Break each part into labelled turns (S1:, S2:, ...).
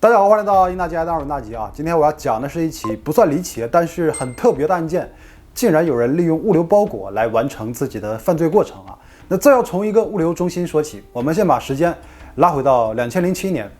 S1: 大家好，欢迎来到英大吉大大吉啊！今天我要讲的是一起不算离奇，但是很特别的案件，竟然有人利用物流包裹来完成自己的犯罪过程啊！那这要从一个物流中心说起，我们先把时间拉回到2007年。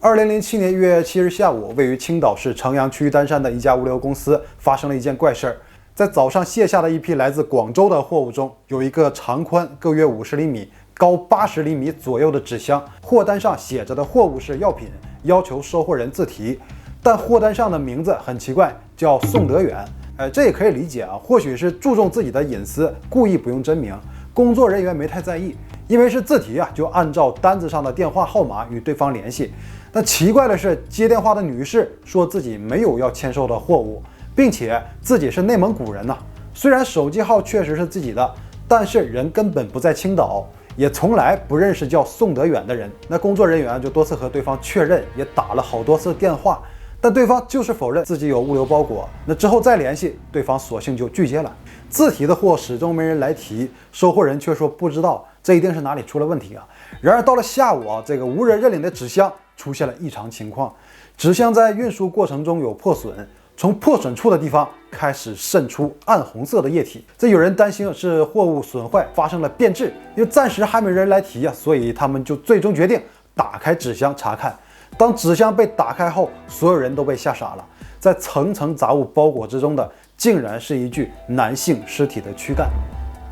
S1: 2007年1月7日下午，位于青岛市城阳区丹山的一家物流公司发生了一件怪事儿。在早上卸下的一批来自广州的货物中，有一个长宽各约50厘米、高80厘米左右的纸箱，货单上写着的货物是药品，要求收货人自提。但货单上的名字很奇怪，叫宋德远。这也可以理解啊，或许是注重自己的隐私，故意不用真名。工作人员没太在意，因为是自提啊，就按照单子上的电话号码与对方联系。但奇怪的是，接电话的女士说自己没有要签收的货物，并且自己是内蒙古人呐。虽然手机号确实是自己的，但是人根本不在青岛，也从来不认识叫宋德远的人。那工作人员就多次和对方确认，也打了好多次电话，但对方就是否认自己有物流包裹。那之后再联系，对方索性就拒接了。自提的货始终没人来提，收货人却说不知道，这一定是哪里出了问题啊！然而到了下午啊，这个无人认领的纸箱出现了异常情况，纸箱在运输过程中有破损，从破损处的地方开始渗出暗红色的液体。这有人担心是货物损坏发生了变质，因为暂时还没人来提啊，所以他们就最终决定打开纸箱查看。当纸箱被打开后，所有人都被吓傻了，在层层杂物包裹之中的竟然是一具男性尸体的躯干。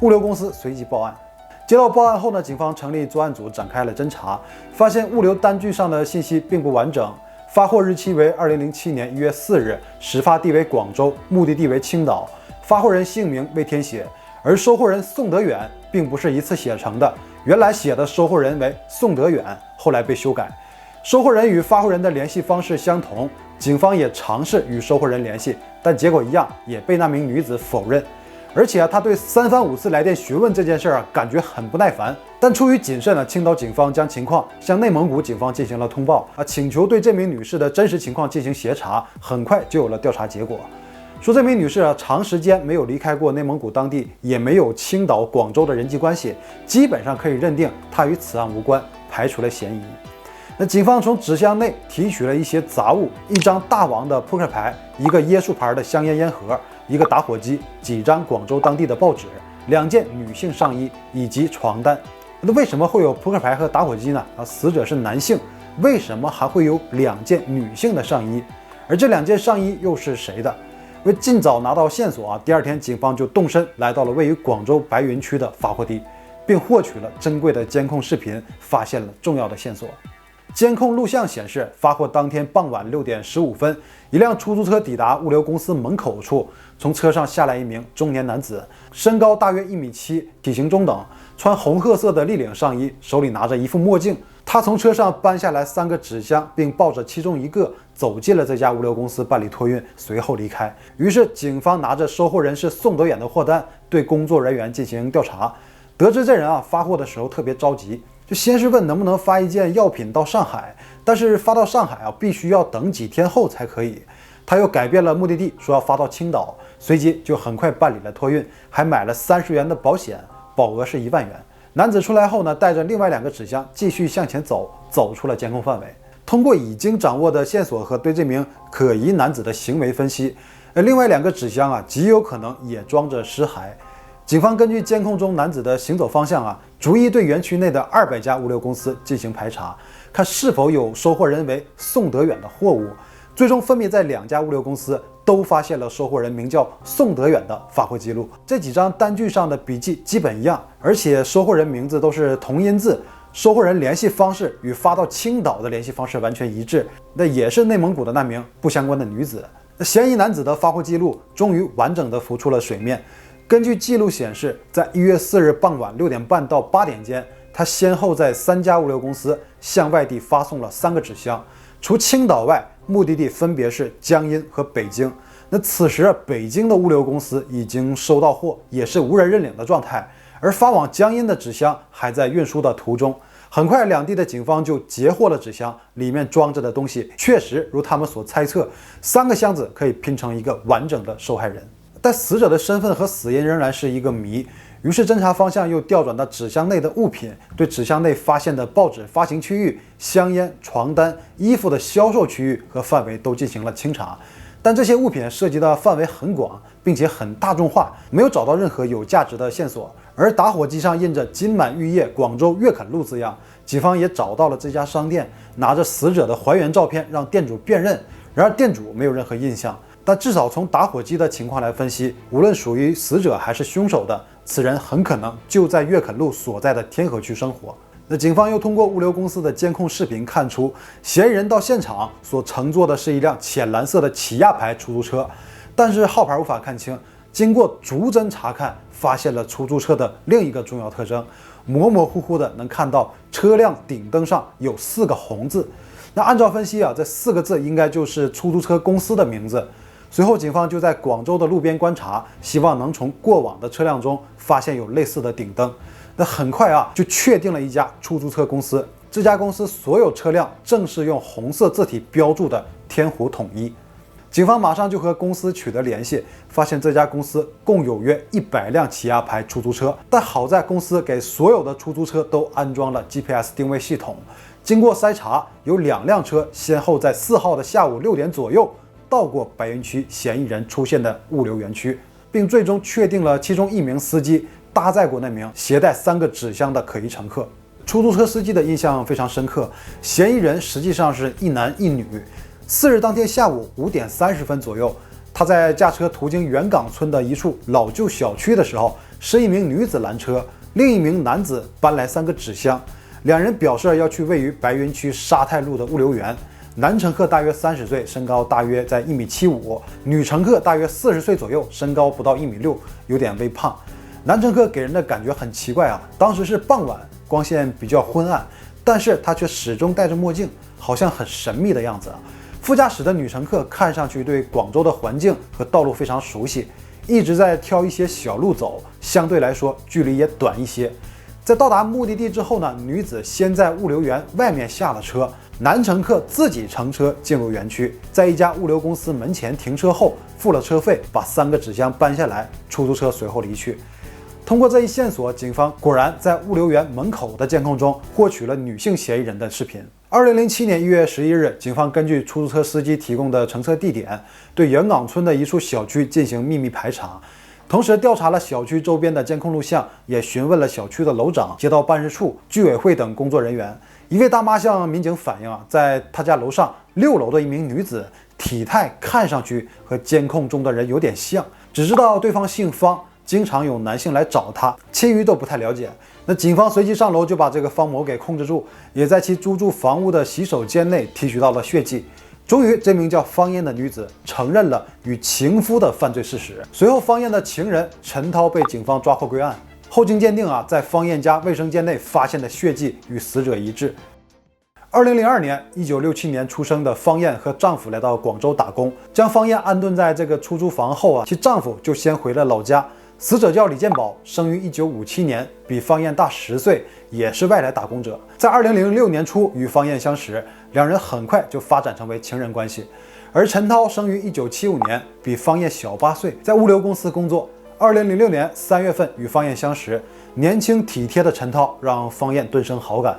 S1: 物流公司随即报案。接到报案后呢，警方成立专案组展开了侦查，发现物流单据上的信息并不完整，发货日期为2007年1月4日，始发地为广州，目的地为青岛，发货人姓名未填写，而收货人宋德远并不是一次写成的，原来写的收货人为宋德远，后来被修改。收货人与发货人的联系方式相同，警方也尝试与收货人联系，但结果一样，也被那名女子否认。而且他对3番5次来电询问这件事感觉很不耐烦。但出于谨慎青岛警方将情况向内蒙古警方进行了通报请求对这名女士的真实情况进行协查，很快就有了调查结果。说这名女士长时间没有离开过内蒙古当地，也没有青岛、广州的人际关系，基本上可以认定她与此案无关，排除了嫌疑。那警方从纸箱内提取了一些杂物，一张大王的扑克牌，一个椰树牌的香烟烟盒，一个打火机，几张广州当地的报纸，2件女性上衣以及床单。那为什么会有扑克牌和打火机呢？死者是男性，为什么还会有2件女性的上衣？而这2件上衣又是谁的？为尽早拿到线索第二天警方就动身来到了位于广州白云区的发货地，并获取了珍贵的监控视频，发现了重要的线索。监控录像显示，发货当天傍晚6点15分，一辆出租车抵达物流公司门口处，从车上下来一名中年男子，身高大约1.7米，体型中等，穿红褐色的立领上衣，手里拿着一副墨镜。他从车上搬下来3个纸箱，并抱着其中一个走进了这家物流公司办理托运，随后离开。于是警方拿着收货人是宋德远的货单，对工作人员进行调查，得知这人发货的时候特别着急，就先是问能不能发一件药品到上海，但是发到上海必须要等几天后才可以。他又改变了目的地，说要发到青岛，随即就很快办理了托运，还买了30元的保险，保额是1万元。男子出来后呢，带着另外2个纸箱继续向前走，走出了监控范围。通过已经掌握的线索和对这名可疑男子的行为分析，另外2个纸箱极有可能也装着尸骸。警方根据监控中男子的行走方向逐一对园区内的200家物流公司进行排查，看是否有收货人为宋德远的货物。最终分别在2家物流公司都发现了收货人名叫宋德远的发货记录。这几张单据上的笔记基本一样，而且收货人名字都是同音字，收货人联系方式与发到青岛的联系方式完全一致，那也是内蒙古的那名不相关的女子。嫌疑男子的发货记录终于完整的浮出了水面。根据记录显示，在1月4日傍晚6点半到8点间，他先后在3家物流公司向外地发送了3个纸箱，除青岛外，目的地分别是江阴和北京。那此时北京的物流公司已经收到货，也是无人认领的状态，而发往江阴的纸箱还在运输的途中。很快2地的警方就截获了纸箱，里面装着的东西确实如他们所猜测，3个箱子可以拼成一个完整的受害人。但死者的身份和死因仍然是一个谜。于是侦查方向又调转到纸箱内的物品，对纸箱内发现的报纸发行区域、香烟、床单、衣服的销售区域和范围都进行了清查。但这些物品涉及的范围很广，并且很大众化，没有找到任何有价值的线索。而打火机上印着"金满玉业广州粤垦路"字样，警方也找到了这家商店，拿着死者的还原照片让店主辨认。然而店主没有任何印象，但至少从打火机的情况来分析，无论属于死者还是凶手的，此人很可能就在粤垦路所在的天河区生活。那警方又通过物流公司的监控视频看出，嫌疑人到现场所乘坐的是一辆浅蓝色的起亚牌出租车，但是号牌无法看清。经过逐帧查看，发现了出租车的另一个重要特征，模模糊糊的能看到车辆顶灯上有4个红字。那按照分析这4个字应该就是出租车公司的名字。随后警方就在广州的路边观察，希望能从过往的车辆中发现有类似的顶灯。那很快就确定了一家出租车公司，这家公司所有车辆正是用红色字体标注的天湖统一。警方马上就和公司取得联系，发现这家公司共有约100辆起亚牌出租车，但好在公司给所有的出租车都安装了 GPS 定位系统。经过筛查，有2辆车先后在4号的下午6点左右到过白云区嫌疑人出现的物流园区，并最终确定了其中1名司机搭载过那名携带3个纸箱的可疑乘客。出租车司机的印象非常深刻，嫌疑人实际上是一男一女。4日当天下午5点30分左右，他在驾车途经元岗村的一处老旧小区的时候，是一名女子拦车，另一名男子搬来3个纸箱，两人表示要去位于白云区沙太路的物流园。男乘客大约30岁，身高大约在1.75米，女乘客大约40岁左右，身高不到1.6米，有点微胖。男乘客给人的感觉很奇怪当时是傍晚，光线比较昏暗，但是他却始终戴着墨镜，好像很神秘的样子副驾驶的女乘客看上去对广州的环境和道路非常熟悉，一直在挑一些小路走，相对来说距离也短一些。在到达目的地之后呢，女子先在物流园外面下了车，男乘客自己乘车进入园区，在一家物流公司门前停车后付了车费，把3个纸箱搬下来，出租车随后离去。通过这一线索，警方果然在物流园门口的监控中获取了女性嫌疑人的视频。2007年1月11日，警方根据出租车司机提供的乘车地点，对元岗村的一处小区进行秘密排查，同时调查了小区周边的监控录像，也询问了小区的楼长、街道办事处、居委会等工作人员。一位大妈向民警反映在她家楼上6楼的一名女子，体态看上去和监控中的人有点像，只知道对方姓方，经常有男性来找她，其余都不太了解。那警方随即上楼就把这个方某给控制住，也在其租住房屋的洗手间内提取到了血迹。终于，这名叫方艳的女子承认了与情夫的犯罪事实。随后，方艳的情人陈涛被警方抓获归案。后经鉴定在方艳家卫生间内发现的血迹与死者一致。2002年，1967年出生的方艳和丈夫来到广州打工，将方艳安顿在这个出租房后其丈夫就先回了老家。死者叫李建宝，生于1957年，比方艳大10岁，也是外来打工者。在2006年初与方艳相识，两人很快就发展成为情人关系。而陈涛生于1975年，比方艳小8岁，在物流公司工作。2006年3月份与方艳相识，年轻体贴的陈涛让方艳顿生好感。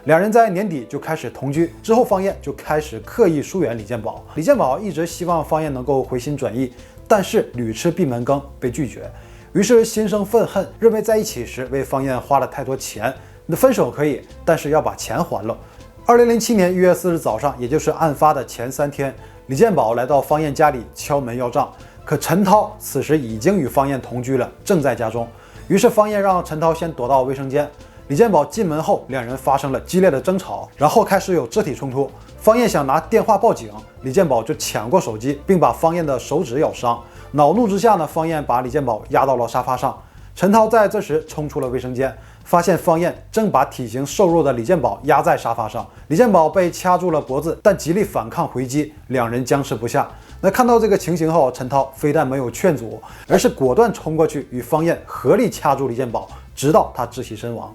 S1: 两人在年底就开始同居，之后方艳就开始刻意疏远李建宝。李建宝一直希望方艳能够回心转意，但是屡吃闭门羹，被拒绝。于是心生愤恨，认为在一起时为方艳花了太多钱，那分手可以，但是要把钱还了。2007年1月4日早上，也就是案发的前3天，李建宝来到方艳家里敲门要账，可陈涛此时已经与方艳同居了，正在家中。于是方艳让陈涛先躲到卫生间，李建宝进门后，两人发生了激烈的争吵，然后开始有肢体冲突。方艳想拿电话报警，李建宝就抢过手机，并把方艳的手指咬伤。恼怒之下呢，方艳把李建宝压到了沙发上。陈涛在这时冲出了卫生间，发现方艳正把体型瘦弱的李建宝压在沙发上，李建宝被掐住了脖子，但极力反抗回击，两人僵持不下。那看到这个情形后，陈涛非但没有劝阻，而是果断冲过去与方艳合力掐住李建宝，直到他窒息身亡。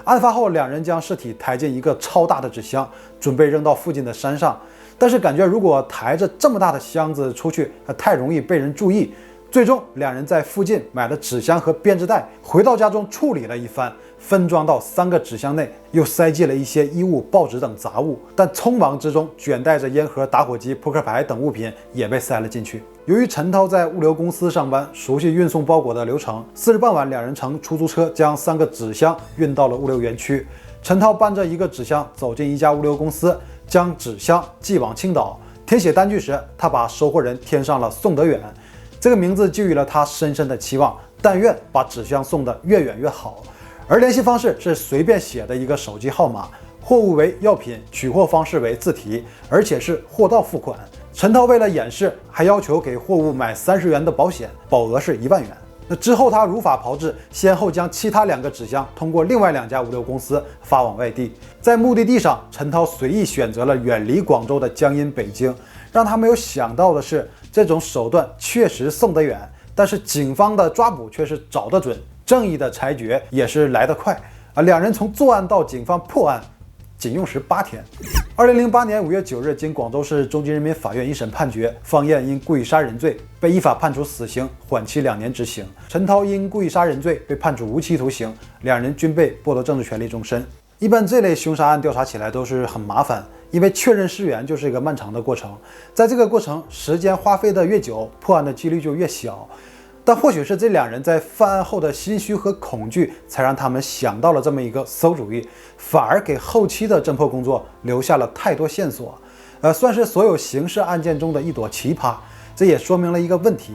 S1: 案发后，两人将尸体抬进一个超大的纸箱，准备扔到附近的山上。但是感觉如果抬着这么大的箱子出去，太容易被人注意，最终，两人在附近买了纸箱和编织袋，回到家中处理了一番，分装到3个纸箱内，又塞进了一些衣物、报纸等杂物。但匆忙之中，卷带着烟盒、打火机、扑克牌等物品也被塞了进去。由于陈涛在物流公司上班，熟悉运送包裹的流程，4日傍晚，两人乘出租车将3个纸箱运到了物流园区。陈涛搬着1个纸箱走进一家物流公司，将纸箱寄往青岛。填写单据时，他把收货人填上了宋德远。这个名字寄予了他深深的期望，但愿把纸箱送得越远越好。而联系方式是随便写的一个手机号码，货物为药品，取货方式为自提，而且是货到付款。陈涛为了掩饰，还要求给货物买30元的保险，保额是1万元。那之后他如法炮制，先后将其他2个纸箱通过另外2家物流公司发往外地。在目的地上，陈涛随意选择了远离广州的江阴、北京。让他没有想到的是，这种手段确实送得远，但是警方的抓捕却是找得准，正义的裁决也是来得快啊！两人从作案到警方破案，仅用时8天。2008年5月9日，经广州市中级人民法院一审判决，方艳因故意杀人罪被依法判处死刑，缓期2年执行；陈涛因故意杀人罪被判处无期徒刑，两人均被剥夺政治权利终身。一般这类凶杀案调查起来都是很麻烦，因为确认尸源就是一个漫长的过程，在这个过程时间花费的越久，破案的几率就越小。但或许是这两人在犯案后的心虚和恐惧，才让他们想到了这么一个馊主意，反而给后期的侦破工作留下了太多线索，算是所有刑事案件中的一朵奇葩。这也说明了一个问题：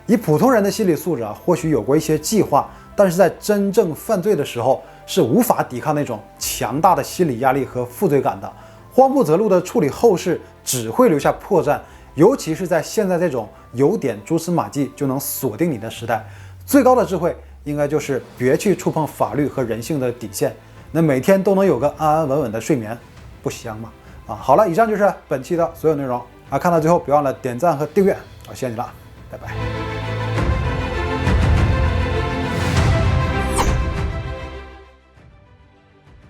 S1: 以普通人的心理素质或许有过一些计划，但是在真正犯罪的时候，是无法抵抗那种强大的心理压力和负罪感的。慌不择路的处理后事，只会留下破绽。尤其是在现在这种有点蛛丝马迹就能锁定你的时代，最高的智慧应该就是别去触碰法律和人性的底线。那每天都能有个安安稳稳的睡眠，不香吗？好了，以上就是本期的所有内容看到最后别忘了点赞和订阅，谢谢你了，拜拜。